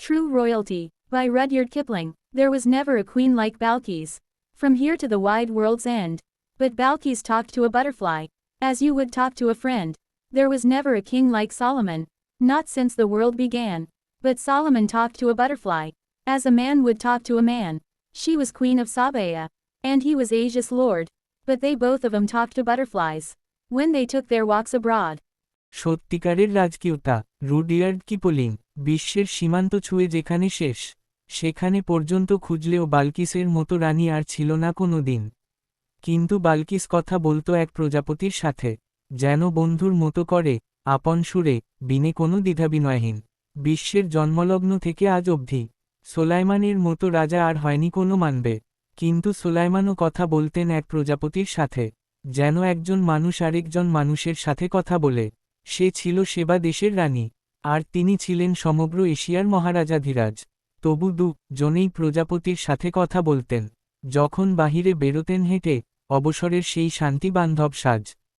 True Royalty, by Rudyard Kipling. There was never a queen like Balkis. From here to the wide world's end. But Balkis talked to a butterfly, as you would talk to a friend. There was never a king like Solomon, not since the world began. But Solomon talked to a butterfly, as a man would talk to a man. She was queen of Saba, and he was Asia's lord. But they both of them talked to butterflies, when they took their walks abroad. সত্যিকারের রাজকীয়তা, Rudyard Kipling. বিশ্বের সীমান্ত ছুঁয়ে যেখানে শেষ, সেখানে পর্যন্ত খুঁজলেও বালকিসের মতো রানী আর ছিল না কোনো দিন। কিন্তু বালকিস কথা বলতো এক প্রজাপতির সাথে, যেন বন্ধুর মতো করে, আপন সুরে, বিনে কোনো দ্বিধাবিনয়হীন। বিশ্বের জন্মলগ্ন থেকে আজ অবধি সোলাইমানের মতো রাজা আর হয়নি কোনো মানবে। কিন্তু সোলাইমানও কথা বলতেন এক প্রজাপতির সাথে, যেন একজন মানুষ আরেকজন মানুষের সাথে কথা বলে। সে ছিল সেবা দেশের রানী, আর তিনি ছিলেন সমগ্র এশিয়ার মহারাজাধিরাজ। তবু জনেই প্রজাপতির সাথে কথা বলতেন, যখন বাহিরে বেরোতেন হেঁটে, অবসরের সেই শান্তি বান্ধব সাজ।